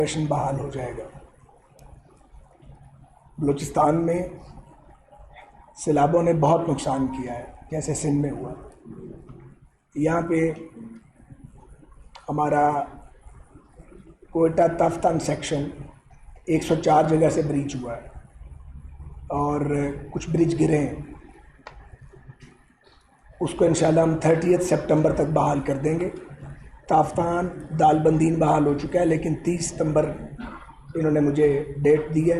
Operation बहाल हो जाएगा। बलूचिस्तान में सैलाबों ने बहुत नुकसान किया है, जैसे सिंध में हुआ। यहाँ पे हमारा कोयटा तफ्तान सेक्शन 104 जगह से ब्रीच हुआ है और कुछ ब्रिज गिरे हैं। उसको इंशाल्लाह हम 30 सितंबर तक बहाल कर देंगे। ताफ्तान दालबंदीन बहाल हो चुका है, लेकिन 30 सितंबर इन्होंने मुझे डेट दी है।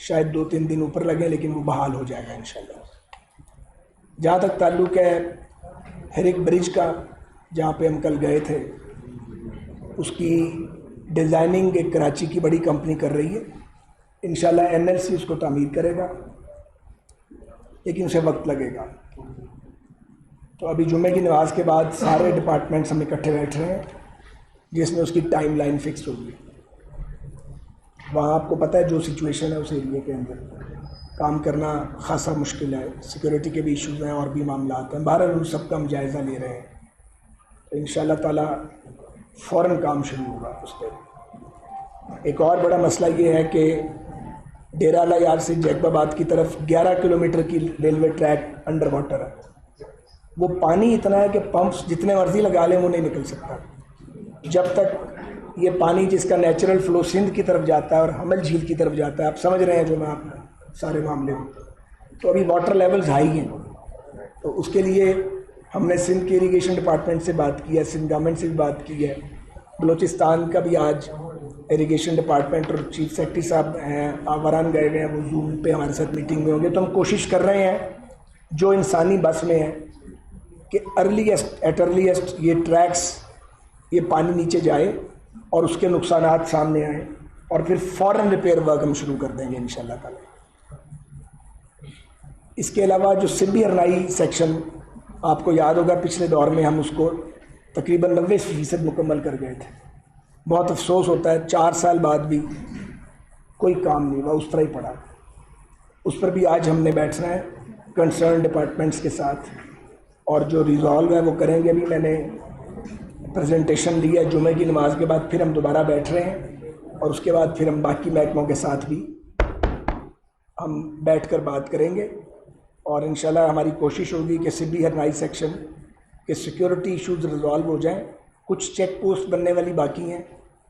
शायद 2-3 दिन ऊपर लगे, लेकिन वो बहाल हो जाएगा इंशाल्लाह। जहाँ तक ताल्लुक़ है हेरिक ब्रिज का, जहाँ पे हम कल गए थे, उसकी डिज़ाइनिंग एक कराची की बड़ी कंपनी कर रही है। इंशाल्लाह NLC उसको तामीर करेगा, लेकिन उसे वक्त लगेगा। तो अभी जुम्मे की नमाज के बाद सारे डिपार्टमेंट्स हम इकट्ठे बैठ रहे हैं, जिसमें उसकी टाइमलाइन फिक्स होगी। वहाँ आपको पता है जो सिचुएशन है उस एरिया के अंदर काम करना खासा मुश्किल है। सिक्योरिटी के भी इश्यूज़ हैं और भी मामला हैं। बहरहाल उन सब का हम जायज़ा ले रहे हैं। तो इंशाल्लाह ताला फ़ौरन काम शुरू होगा उस पर। एक और बड़ा मसला ये है कि डेरा अला यार से जैकबाबाद की तरफ 11 किलोमीटर की रेलवे ट्रैक अंडर वाटर है। वो पानी इतना है कि पंप्स जितने मर्जी लगा लें वो नहीं निकल सकता। जब तक ये पानी जिसका नेचुरल फ्लो सिंध की तरफ जाता है और हमल झील की तरफ जाता है, आप समझ रहे हैं जो मैं आप सारे मामले में, तो अभी वाटर लेवल्स हाई हैं। तो उसके लिए हमने सिंध के इरीगेशन डिपार्टमेंट से बात की है, सिंध गवर्नमेंट से भी बात की है। बलूचिस्तान का भी आज इरीगेशन डिपार्टमेंट और चीफ सेक्रेटरी साहब हैं, आवारान गए हुए हैं, वो जूम पे हमारे साथ मीटिंग में होंगे। तो हम कोशिश कर रहे हैं जो इंसानी बस में है कि अर्लीस्ट ये ट्रैक्स, ये पानी नीचे जाए और उसके नुकसानात सामने आए और फिर फ़ौरन रिपेयर वर्क हम शुरू कर देंगे इंशाल्लाह ताला। इसके अलावा जो सिंधी हरनाई सेक्शन, आपको याद होगा पिछले दौर में हम उसको तकरीबन 90% मुकम्मल कर गए थे। बहुत अफसोस होता है 4 साल बाद भी कोई काम नहीं हुआ, उस तरह ही पड़ा। उस पर भी आज हमने बैठना है कंसर्न डिपार्टमेंट्स के साथ और जो रिजॉल्व है वो करेंगे। अभी मैंने प्रेजेंटेशन ली है, जुमे की नमाज के बाद फिर हम दोबारा बैठ रहे हैं और उसके बाद फिर हम बाकी महकमों के साथ भी हम बैठकर बात करेंगे। और इंशाल्लाह हमारी कोशिश होगी कि सिंधी हरनाई सेक्शन के सिक्योरिटी इश्यूज़ रिजॉल्व हो जाएं। कुछ चेक पोस्ट बनने वाली बाकी हैं।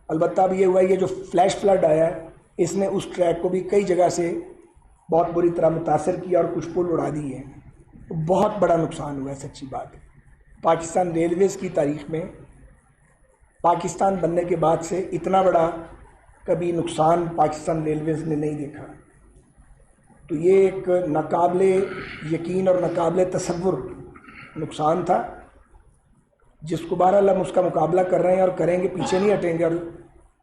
अलबत्ता अब ये हुआ, ये जो फ्लैश फ्लड आया है इसने उस ट्रैक को भी कई जगह से बहुत बुरी तरह मुतासर किया और कुछ पुल उड़ा दिए हैं। तो बहुत बड़ा नुकसान हुआ है, सच्ची बात है। पाकिस्तान रेलवेज़ की तारीख़ में पाकिस्तान बनने के बाद से इतना बड़ा कभी नुकसान पाकिस्तान रेलवेज़ ने नहीं देखा। तो ये एक नाकाबिले यकीन और नाकाबिले तसव्वुर नुकसान था, जिसको बहरहाल हम उसका मुकाबला कर रहे हैं और करेंगे, पीछे नहीं हटेंगे और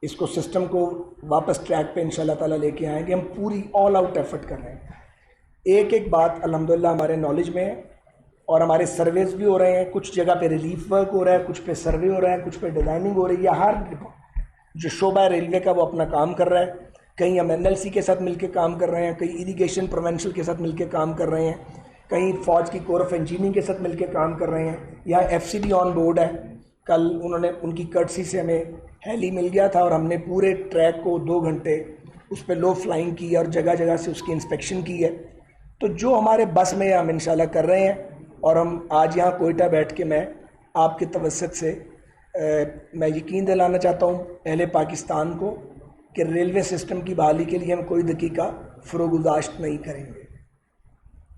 इसको सिस्टम को वापस ट्रैक पे इंशाल्लाह ताला लेके आएंगे। हम पूरी ऑल आउट एफर्ट कर रहे हैं। एक एक बात अल्हम्दुलिल्लाह हमारे नॉलेज में है और हमारे सर्वेज भी हो रहे हैं। कुछ जगह पे रिलीफ वर्क हो रहा है, कुछ पे सर्वे हो रहा है, कुछ पे डिज़ाइनिंग हो रही है। हर जो शोबा है रेलवे का वो अपना काम कर रहा है। कहीं हम NLC के साथ मिलकर काम कर रहे हैं, कहीं इरीगेशन प्रोवेंशल के साथ मिलकर काम कर रहे हैं, कहीं फ़ौज की कोर ऑफ इंजीनियरिंग के साथ मिलकर काम कर रहे हैं। यहाँ FCD ऑन बोर्ड है। कल उन्होंने उनकी कर्टसी से हमें हेली मिल गया था और हमने पूरे ट्रैक को 2 घंटे उस पर लो फ्लाइंग की और जगह जगह से उसकी इंस्पेक्शन की है। तो जो हमारे बस में हम इंशाल्लाह कर रहे हैं। और हम आज यहाँ कोयटा बैठ के मैं आपके तवस्सुत से मैं यकीन दिलाना चाहता हूँ अहले पाकिस्तान को कि रेलवे सिस्टम की बहाली के लिए हम कोई दकीका फ़रोगुज़ाश्त नहीं करेंगे।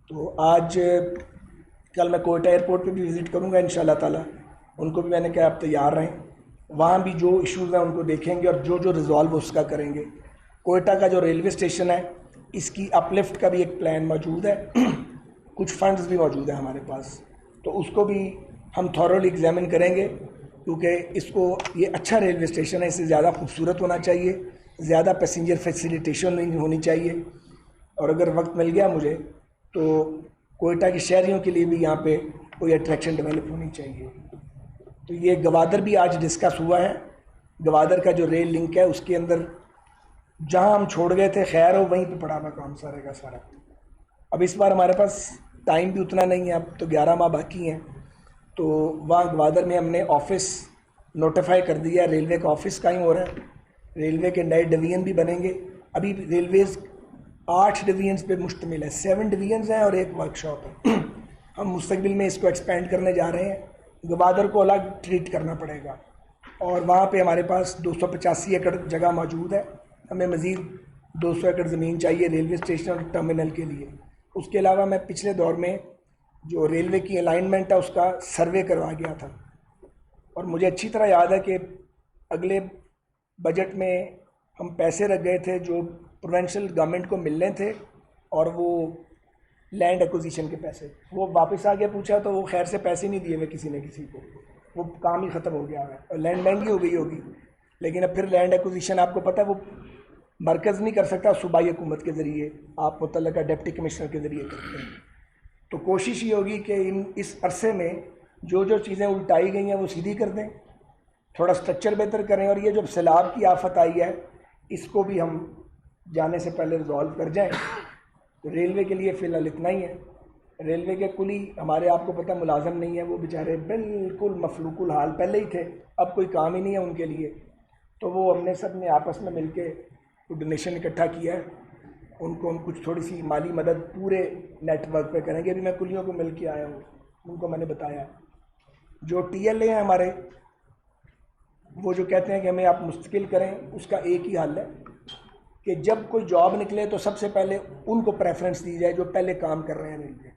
तो आज कल मैं कोयटा एयरपोर्ट पे भी विज़िट करूँगा इंशाल्लाह ताला। उनको भी मैंने कहा आप तैयार रहें, वहाँ भी जो इश्यूज़ हैं उनको देखेंगे और जो जो रिज़ॉल्व उसका करेंगे। कोयटा का जो रेलवे स्टेशन है इसकी अपलिफ्ट का भी एक प्लान मौजूद है। कुछ फंड्स भी मौजूद है हमारे पास, तो उसको भी हम थॉरोली एग्जामिन करेंगे, क्योंकि इसको ये अच्छा रेलवे स्टेशन है, इससे ज़्यादा खूबसूरत होना चाहिए, ज़्यादा पैसेंजर फैसिलिटेशन नहीं होनी चाहिए। और अगर वक्त मिल गया मुझे तो कोयटा के शहरियों के लिए भी यहाँ पे कोई अट्रैक्शन डेवलप होनी चाहिए। तो ये गवादर भी आज डिस्कस हुआ है। गवादर का जो रेल लिंक है उसके अंदर जहाँ हम छोड़ गए थे खैर हो वहीं पे पड़ा हुआ काम सारे का सारा। अब इस बार हमारे पास टाइम भी उतना नहीं है, अब तो 11 माह बाकी हैं। तो वहाँ गवादर में हमने ऑफिस नोटिफाई कर दिया, रेलवे का ऑफिस कायम हो रहा है। रेलवे के नए डिवीजन भी बनेंगे। अभी रेलवेज़ 8 डिवीजन्स पे मुश्तमिल है, 7 डिवीजन्स हैं और एक वर्कशॉप है। हम मुस्तकबिल में इसको एक्सपेंड करने जा रहे हैं। गवादर को अलग ट्रीट करना पड़ेगा और वहाँ पे हमारे पास 285 एकड़ जगह मौजूद है। हमें मज़ीद 200 एकड़ ज़मीन चाहिए रेलवे स्टेशन और टर्मिनल के लिए। उसके अलावा मैं पिछले दौर में जो रेलवे की अलाइनमेंट है उसका सर्वे करवा गया था और मुझे अच्छी तरह याद है कि अगले बजट में हम पैसे रख गए थे जो प्रोविंशियल गवर्नमेंट को मिलने थे और वो लैंड एक्विजिशन के पैसे, वो वापस आ गया। पूछा तो वो खैर से पैसे नहीं दिए हुए किसी ने किसी को, वो काम ही ख़त्म हो गया है और लैंड महंगी हो गई होगी। लेकिन अब फिर लैंड एक्विजिशन आपको पता है वो मरकज़ नहीं कर सकता, सूबाई हुकूमत के ज़रिए आप मुतल्लिका डिप्टी कमिश्नर के ज़रिए करते हैं। तो कोशिश ये होगी कि इस अरसे में जो जो चीज़ें उल्टाई गई हैं वो सीधी कर दें, थोड़ा स्ट्रक्चर बेहतर करें और ये जो सैलाब की आफत आई है इसको भी हम जाने से पहले रिजॉल्व कर जाएं। तो रेलवे के लिए फ़िलहाल इतना ही है। रेलवे के कुली हमारे आपको पता मुलाजम नहीं है, वो बेचारे बिल्कुल मफलूकुल हाल पहले ही थे, अब कोई काम ही नहीं है उनके लिए। तो वो हमने सब ने आपस में मिल के डोनेशन इकट्ठा किया है, उनको हम कुछ थोड़ी सी माली मदद पूरे नेटवर्क पे करेंगे। अभी मैं कुलियों को मिल के आया हूँ, उनको मैंने बताया जो TLA हैं हमारे, वो जो कहते हैं कि हमें आप मुस्तकिल करें, उसका एक ही हल है कि जब कोई जॉब निकले तो सबसे पहले उनको प्रेफरेंस दी जाए जो पहले काम कर रहे हैं रेलवे।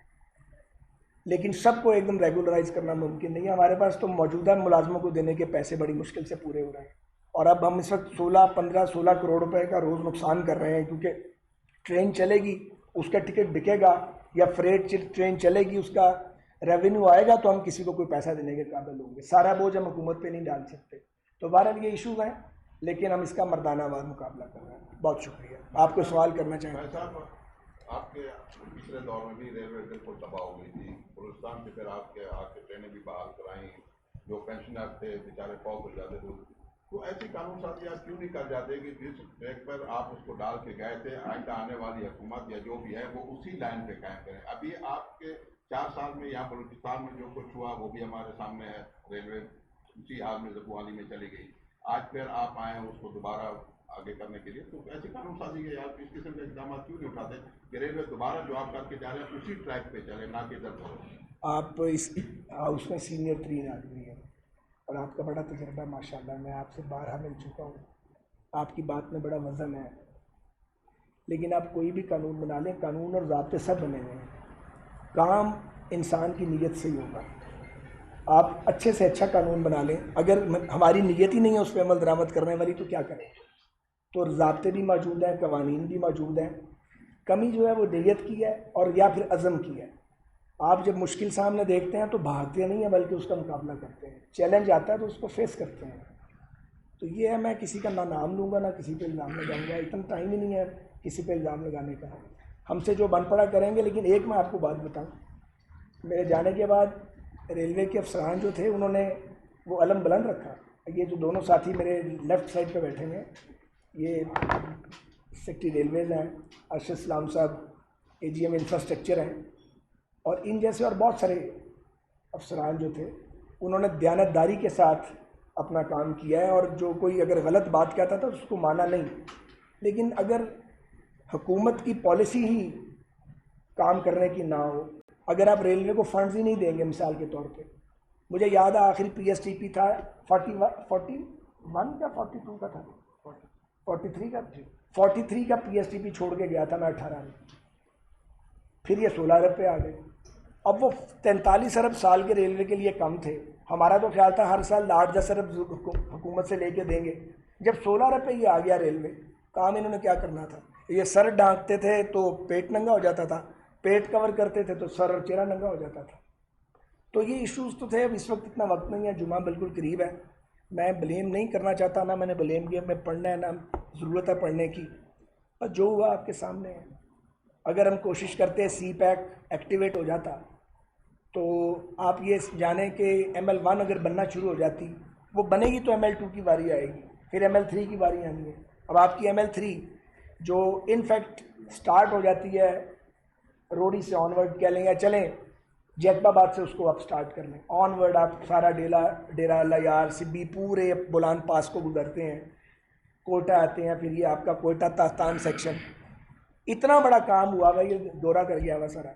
लेकिन सबको एकदम रेगुलराइज करना मुमकिन नहीं है। हमारे पास तो मौजूदा मुलाजमों को देने के पैसे बड़ी मुश्किल से पूरे हो रहे हैं और अब हम इस वक्त 16-15-16 करोड़ रुपए का रोज़ नुकसान कर रहे हैं, क्योंकि ट्रेन चलेगी उसका टिकट बिकेगा या फ्रेट ट्रेन चलेगी उसका रेवेन्यू आएगा तो हम किसी को कोई पैसा देने के काबिल होंगे। सारा बोझ हम हुकूमत पे नहीं डाल सकते। तो बहरहाल ये इशूज़ हैं, लेकिन हम इसका मर्दानावार मुकाबला कर रहे हैं। बहुत शुक्रिया। आपको सवाल करना चाहेंगे? आपके पिछले दौर में भी रेलवे बिल्कुल तबाह हो गई थी, बलूचिस्तान से फिर आपके ट्रेनें भी बहाल कराई, जो पेंशनर थे बेचारे फौत हो जाते थे। तो ऐसी कानून साजी आप क्यों नहीं कर जाते कि जिस ट्रैक पर आप उसको डाल के गए थे, आइंदा आने वाली हुकूमत या जो भी है वो उसी लाइन पे कायम करें। अभी आपके 4 साल में यहाँ बलूचिस्तान में जो कुछ हुआ वो भी हमारे सामने है, रेलवे उसी हाल में जबुआली में चली गई, आज फिर आप आए हैं उसको दोबारा आगे करने के लिए। तो ऐसी कानून साजी के आप इस किस्म के इकदाम क्यों नहीं उठाते कि रेलवे दोबारा जो आप करके जा रहे हैं उसी ट्रैक पे चले, ना कि इधर करो। आप इस हाउस में सीनियर 3 आदमी हैं और आपका बड़ा तजर्बा माशाल्लाह, मैं आपसे 12 मिल चुका हूँ, आपकी बात में बड़ा वज़न है। लेकिन आप कोई भी कानून बना लें, कानून और ज़ाब्ते सब बने हुए हैं, काम इंसान की नीयत से ही होगा। आप अच्छे से अच्छा कानून बना लें, अगर हमारी नीयत ही नहीं है उस पर अमल दरामद करने वाली तो क्या करें। तो ज़ाब्ते भी मौजूद हैं, कवानीन भी मौजूद हैं। कमी जो है वो नीयत की है और या फिर अज़म की है। आप जब मुश्किल सामने देखते हैं तो भागते नहीं हैं बल्कि उसका मुकाबला करते हैं। चैलेंज आता है तो उसको फेस करते हैं। तो ये है, मैं किसी का ना नाम लूँगा ना किसी पे इल्ज़ाम लगाऊंगा, इतना टाइम ही नहीं है किसी पे इल्ज़ाम लगाने का। हमसे जो बन पड़ा करेंगे। लेकिन एक मैं आपको बात बताऊँ, मेरे जाने के बाद रेलवे के अफसरान जो थे उन्होंने वो अलम बुलंद रखा। ये जो दोनों साथी मेरे लेफ़्ट साइड पे बैठे हैं, ये सेक्रेटरी रेलवेज़ हैं, अरशद सलाम साहब AGM इंफ्रास्ट्रक्चर हैं, और इन जैसे और बहुत सारे अफसरान जो थे उन्होंने दयानतदारी के साथ अपना काम किया है। और जो कोई अगर गलत बात कहता था उसको माना नहीं। लेकिन अगर हुकूमत की पॉलिसी ही काम करने की ना हो, अगर आप रेलवे को फंड्स ही नहीं देंगे, मिसाल के तौर पे मुझे याद है आखिरी PSTP था 41 का 42 का था 43 का PSTP छोड़ के गया था मैं 18 में, फिर ये 16 अरब पे आ गए। अब वो 43 अरब साल के रेलवे के लिए कम थे। हमारा तो ख्याल था हर साल 8-10 अरब हुकूमत से लेके देंगे। जब 16 अरब पे ये आ गया रेलवे, काम इन्होंने क्या करना था, ये सर ढांकते थे तो पेट नंगा हो जाता था, पेट कवर करते थे तो सर और चेहरा नंगा हो जाता था। तो ये इश्यूज़ तो थे। अब इस वक्त इतना वक्त नहीं है, जुमा बिल्कुल करीब है, मैं ब्लेम नहीं करना चाहता, ना मैंने ब्लेम किया, मैं पढ़ना है ना ज़रूरत है पढ़ने की, और जो हुआ आपके सामने है। अगर हम कोशिश करते CPAC एक्टिवेट हो जाता तो आप ये जाने कि ML1 अगर बनना शुरू हो जाती, वो बनेगी तो ML2 की बारी आएगी, फिर ML3 की बारी आनी है। अब आपकी ML3 जो इनफैक्ट स्टार्ट हो जाती है रोडी से ऑनवर्ड कह लें या चलें जैकबाबाद से, उसको आप स्टार्ट कर लें ऑनवर्ड, आप सारा डेरा अल्लाह यार सिब्बी पूरे बोलान पास को गुजरते हैं, कोटा आते हैं, फिर ये आपका कोटा तास्तान सेक्शन, इतना बड़ा काम हुआ भाई, ये दौरा कर गया हुआ सारा।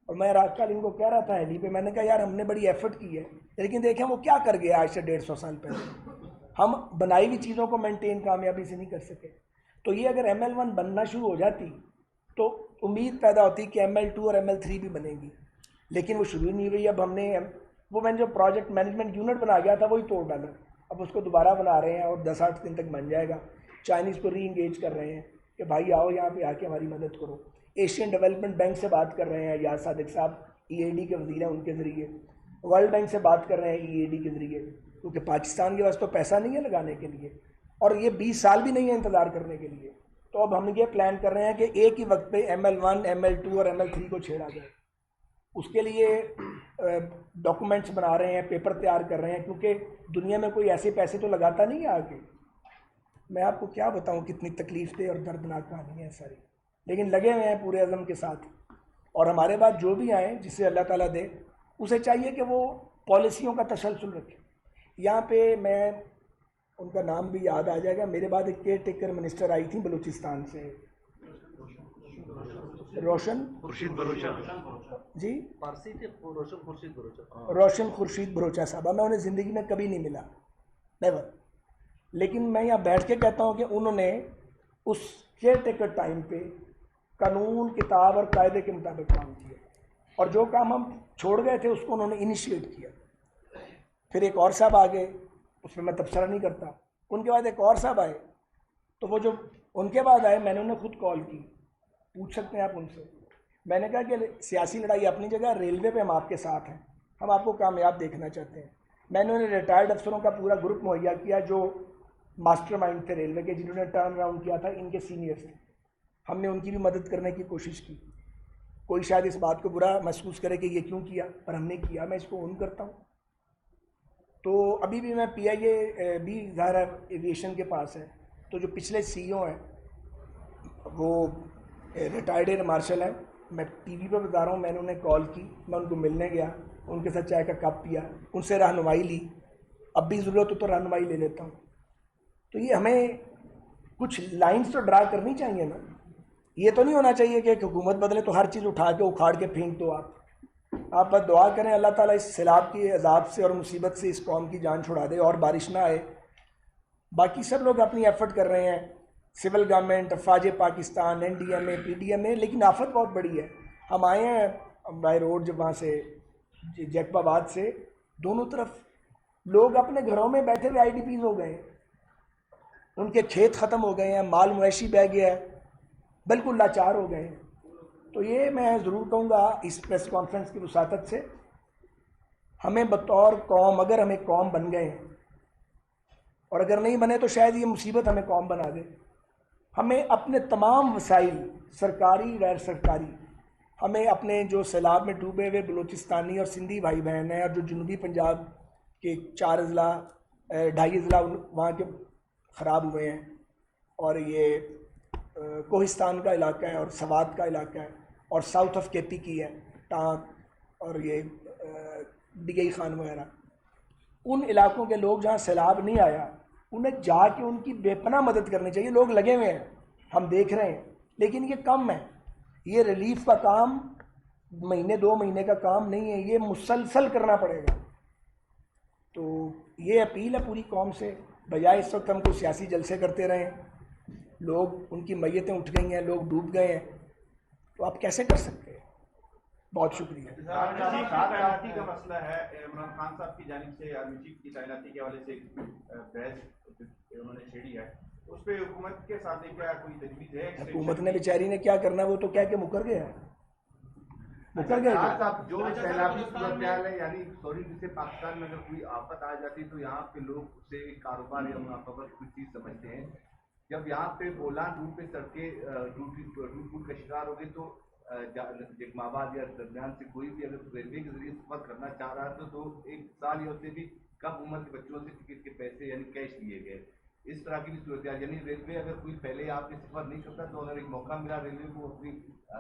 और मैं रात कल इनको कह रहा था हैली पे, मैंने कहा यार हमने बड़ी एफर्ट की है, लेकिन देखें वो क्या कर गया आज से 150 साल पहले। हम बनाई हुई चीज़ों को मेंटेन कामयाबी से नहीं कर सके। तो ये अगर ML1 बनना शुरू हो जाती तो उम्मीद पैदा होती कि ML2 और ML3 भी बनेगी, लेकिन वो शुरू नहीं हुई। अब हमने वो मैंने जो प्रोजेक्ट मैनेजमेंट यूनिट बना गया था वही तोड़ डाला, अब उसको दोबारा बना रहे हैं और 10-8 दिन तक बन जाएगा। चाइनीज़ को री इंगेज कर रहे हैं कि भाई आओ यहाँ पे आके हमारी मदद करो। एशियन डेवलपमेंट बैंक से बात कर रहे हैं, याद सादिक साहब EAD के वजीर हैं, उनके ज़रिए। वर्ल्ड बैंक से बात कर रहे हैं EAD के ज़रिए, क्योंकि पाकिस्तान के पास तो पैसा नहीं है लगाने के लिए, और ये 20 साल भी नहीं है इंतज़ार करने के लिए। तो अब हम ये प्लान कर रहे हैं कि एक ही वक्त पे ML1, ML2 और ML3 को छेड़ा जाए। उसके लिए डॉक्यूमेंट्स बना रहे हैं, पेपर तैयार कर रहे हैं, क्योंकि दुनिया में कोई ऐसे पैसे तो लगाता नहीं है आगे। मैं आपको क्या बताऊं कितनी तकलीफ दे और दर्दनाक कहानी है सारी, लेकिन लगे हुए हैं पूरे अज़म के साथ। और हमारे बाद जो भी आए, जिसे अल्लाह ताला दे, उसे चाहिए कि वो पॉलिसियों का तसलसल रखे। यहाँ पे मैं उनका नाम भी याद आ जाएगा, मेरे बाद एक केयर टेकर मिनिस्टर आई थी बलूचिस्तान से, रोशन जी, रोशन खुर्शीद बरोचा साहबा। मैं उन्हें ज़िंदगी में कभी नहीं मिला, नेवर, लेकिन मैं यहाँ बैठ के कहता हूँ कि उन्होंने उस केयर टेकर टाइम पे कानून, किताब और कायदे के मुताबिक काम किया, और जो काम हम छोड़ गए थे उसको उन्होंने इनिशिएट किया। फिर एक और साहब आ गए, उसमें मैं तबसरा नहीं करता। उनके बाद एक और साहब आए, तो वो जो उनके बाद आए मैंने उन्हें खुद कॉल की, पूछ सकते हैं आप उनसे। मैंने कहा कि सियासी लड़ाई अपनी जगह, रेलवे पे हम आपके साथ हैं, हम आपको कामयाब देखना चाहते हैं। मैंने उन्हें रिटायर्ड अफसरों का पूरा ग्रुप मुहैया किया जो मास्टरमाइंड थे रेलवे के, जिन्होंने टर्न अराउंड किया था, इनके सीनियर्स थे। हमने उनकी भी मदद करने की कोशिश की। कोई शायद इस बात को बुरा महसूस करे कि ये क्यों किया, पर हमने किया, मैं इसको ओन करता हूँ। तो अभी भी मैं PIA भी ज़ाहिर एविएशन के पास है, तो जो पिछले CEO हैं वो रिटायर्ड एयर मार्शल हैं। मैं TV पे बता रहा हूँ, मैंने उन्हें कॉल की, मैं उनको मिलने गया, उनके साथ चाय का कप पिया, उनसे रहनुमाई ली। अब भी ज़रूरत हो तो रहनुमाई ले लेता हूँ। तो ये हमें कुछ लाइंस तो ड्रा करनी चाहिए ना। ये तो नहीं होना चाहिए कि हुकूमत बदले तो हर चीज़ उठा के उखाड़ के फेंक दो। आप बस दुआ करें अल्लाह ताला इस सैलाब के अजाब से और मुसीबत से इस कौम की जान छुड़ा दे और बारिश ना आए। बाकी सब लोग अपनी एफर्ट कर रहे हैं, सिविल गवर्नमेंट, अफवाज पाकिस्तान, NDMA, PDMA, लेकिन आफत बहुत बड़ी है। हम आए हैं बाई रोड, जब वहाँ से जैकबाबाद से, दोनों तरफ लोग अपने घरों में बैठे हुए IDPs हो गए हैं, उनके खेत ख़त्म हो गए हैं, माल मवेशी बह गया है, बिल्कुल लाचार हो गए हैं। तो ये मैं ज़रूर कहूँगा इस प्रेस कॉन्फ्रेंस की वसातत से, हमें बतौर कौम, अगर हम एक कौम बन गए हैं, और अगर नहीं बने तो शायद ये मुसीबत हमें कौम बना दे, हमें अपने तमाम वसाइल, सरकारी गैर सरकारी, हमें अपने जो सैलाब में डूबे हुए बलूचिस्तानी और सिंधी भाई बहन हैं, और जो जनूबी पंजाब के 4 अजला, 2.5 अजला वहाँ के ख़राब हुए हैं, और ये कोहिस्तान का इलाका है और सवात का इलाका है, और साउथ ऑफ KP की है, टांक और ये डिगई खान वगैरह, उन इलाकों के लोग जहाँ सैलाब नहीं आया, उन्हें जाके उनकी बेपनाह मदद करनी चाहिए। लोग लगे हुए हैं, हम देख रहे हैं, लेकिन ये कम है। ये रिलीफ का काम महीने 2 महीने का काम नहीं है, ये मुसलसल करना पड़ेगा। तो ये अपील है पूरी कौम से, बजाय इस वक्त हम कुछ सियासी जलसे करते रहें। लोग, उनकी मैयतें उठ गई हैं, लोग डूब गए हैं, तो आप कैसे कर सकते हैं। बहुत शुक्रिया। तैनाती का मसला है, इमरान खान साहब की जानिब से आर्मी चीफ की तैनाती के हवाले से बहस उन्होंने छेड़ी है, उस पर हुकूमत के साथ क्या कोई तजवीज़ है? हुकूमत ने बेचारी ने क्या करना, वो तो क्या कि मुकर गया है, मुकर गया। जो सैलाबी सूरत है, यानी सॉरी, जिसे पाकिस्तान में अगर कोई आफत आ जाती तो यहाँ पे लोग उसे कारोबार या मुनाफावत कोई चीज़ समझते हैं। जब यहाँ पे बोलान रूट पे सड़कें टूट का शिकार हो गई, तो जगमाबाद या दरमियान से कोई भी अगर रेलवे के जरिए सफर करना चाह रहा था तो 1 साल या उससे भी कम उम्र के बच्चों से टिकट के पैसे यानी कैश लिए गए। इस तरह की भी सूरत है, यानी रेलवे अगर कोई पहले यहाँ पे सफर नहीं करता तो अगर एक मौका मिला रेलवे को अपनी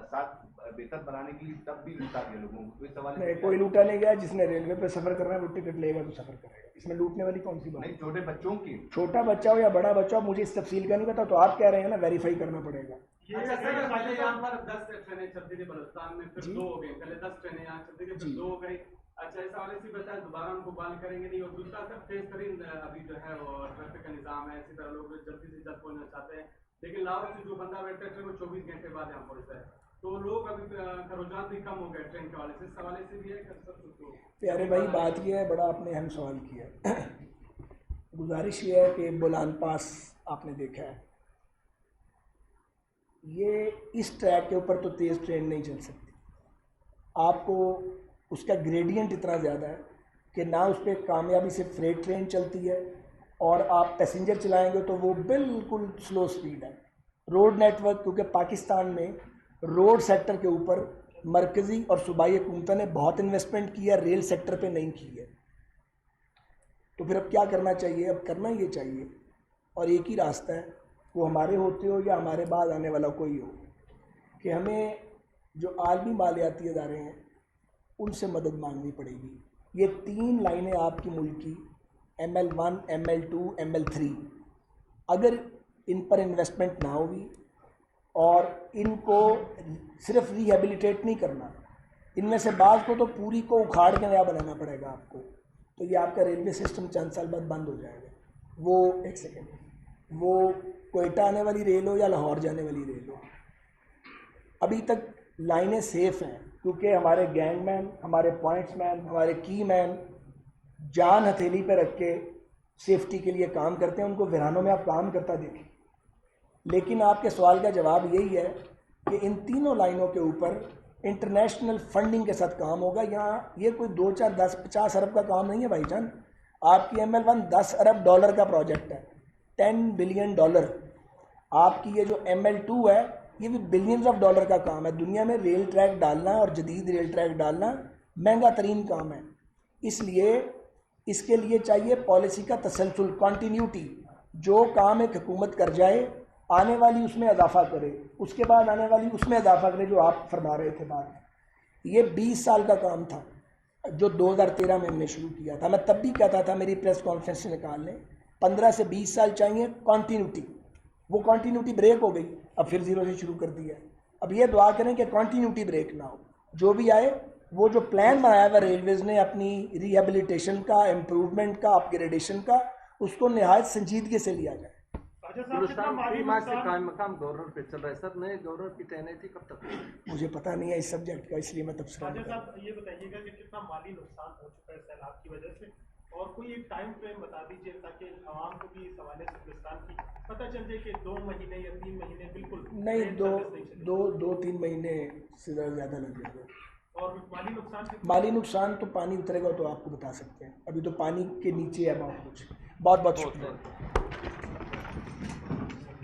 साथ बेहतर बनाने के लिए तब भी लूटा गया लोगों को, कोई सवाल नहीं, कोई लूटा नहीं गया। जिसने रेलवे पे सफ़र करना है वो टिकट लेगा तो सफ़र करेगा, इसमें लूटने वाली कौन सी बात है? नहीं, छोटे बच्चों की छोटा बच्चा हो या बड़ा बच्चा हो, मुझे इस तफसील का नहीं पता, तो आप कह रहे हैं ना, वेरीफाई करना पड़ेगा। अच्छा सर, पहले यहाँ पर 10 ट्रेनें चलती थी बलुस्तान में, फिर 2 हो गई, पहले 10 ट्रेनें यहाँ चलती थी, फिर 2 हो गई। अच्छा, इस हवाले से बताया दोबारा उनको बहाल करेंगे नहीं। और दूसरा सर, तेज तरीन अभी जो है वो ट्रैफिक का निज़ाम है, इसी तरह लोग जल्दी से जल्द पहुंचना चाहते हैं, लेकिन लाहौर से जो बंदा बैठता है ट्रेन वो 24 घंटे बाद यहाँ पहुँचता है, तो लोग अभी का रुझान भी कम हो गया ट्रेन के हवाले से। इस हवाले से भी है सर। प्यारे भाई, बात यह है, बड़ा आपने अहम सवाल किया। गुजारिश ये है कि बोलान पास आपने देखा है, ये इस ट्रैक के ऊपर तो तेज़ ट्रेन नहीं चल सकती। आपको उसका ग्रेडियंट इतना ज़्यादा है कि ना उस पर कामयाबी से फ्रेट ट्रेन चलती है, और आप पैसेंजर चलाएंगे तो वो बिल्कुल स्लो स्पीड है। रोड नेटवर्क, क्योंकि पाकिस्तान में रोड सेक्टर के ऊपर मरकज़ी और सूबाई हुकूमतों ने बहुत इन्वेस्टमेंट की है, रेल सेक्टर पे नहीं की है। तो फिर अब क्या करना चाहिए? अब करना ये चाहिए, और एक ही रास्ता है, वो हमारे होते हो या हमारे बाद आने वाला कोई हो, कि हमें जो आलमी मालियाती इदारे हैं उनसे मदद मांगनी पड़ेगी। ये 3 लाइनें आपकी मुल्क की, ML1, ML2, ML3, अगर इन पर इन्वेस्टमेंट ना होगी और इनको सिर्फ रिहेबिलिटेट नहीं करना, इनमें से बाज़ को तो पूरी को उखाड़ के नया बनाना पड़ेगा आपको, तो ये आपका रेलवे सिस्टम चंद साल बाद बंद हो जाएगा। वो एक सेकेंड, वो कोयटा आने वाली रेल हो या लाहौर जाने वाली रेल हो, अभी तक लाइनें सेफ़ हैं, क्योंकि हमारे गैंगमैन, हमारे पॉइंट्समैन, हमारे की मैन जान हथेली पर रख के सेफ्टी के लिए काम करते हैं। उनको वीरानों में आप काम करता देखें। लेकिन आपके सवाल का जवाब यही है कि इन तीनों लाइनों के ऊपर इंटरनेशनल फंडिंग के साथ काम होगा। यहाँ ये कोई 2, 4, 10, 50 अरब का काम नहीं है भाईजान। आपकी ML1 $10 अरब का प्रोजेक्ट है, $10 बिलियन। आपकी ये जो ML2 है, ये भी बिलियंस ऑफ डॉलर का काम है। दुनिया में रेल ट्रैक डालना और जदीद रेल ट्रैक डालना महंगा तरीन काम है। इसलिए इसके लिए चाहिए पॉलिसी का तसलसल, कॉन्टीन्यूटी। जो काम एक हुकूमत कर जाए, आने वाली उसमें इजाफा करे, उसके बाद आने वाली उसमें इजाफा करे, जो आप फरमा रहे थे बात। ये 20 साल का काम था जो 2013 में हमने शुरू किया था। मैं तब भी कहता था, मेरी प्रेस कॉन्फ्रेंस से निकाल लें, 15 से 20 साल चाहिए कॉन्टीन्यूटी। वो कॉन्टीन्यूटी ब्रेक हो गई, अब फिर ज़ीरो से शुरू कर दिया। अब ये दुआ करें कि कॉन्टीन्यूटी ब्रेक ना हो। जो भी आए, वो जो प्लान बनाया हुआ रेलवेज़ ने अपनी रिहेबिलिटेशन का, इम्प्रूवमेंट का, अपग्रेडेशन का, उसको नहायत संजीदगी से लिया जाए। गवर्नर पे चल रहा है सर, नए गवर्नर की तैनाती कब तक? मुझे पता नहीं है इस सब्जेक्ट का, इसलिए मैं तबसरा नहीं कर रहा। ये बताइएगा कि कितना माली नुकसान हो चुका है सैलाब की वजह से, और कोई एक टाइम फ्रेम बता दीजिए ताकि आवाम को भी इस हवाले से नुकसान की पता चल जाए कि 2 महीने या 3 महीने बिल्कुल नहीं, 2-3 महीने से ज़्यादा लग जाएगा। और माली नुकसान तो पानी उतरेगा तो आपको बता सकते हैं। अभी तो पानी के नीचे है बहुत कुछ। बहुत बहुत शुक्रिया।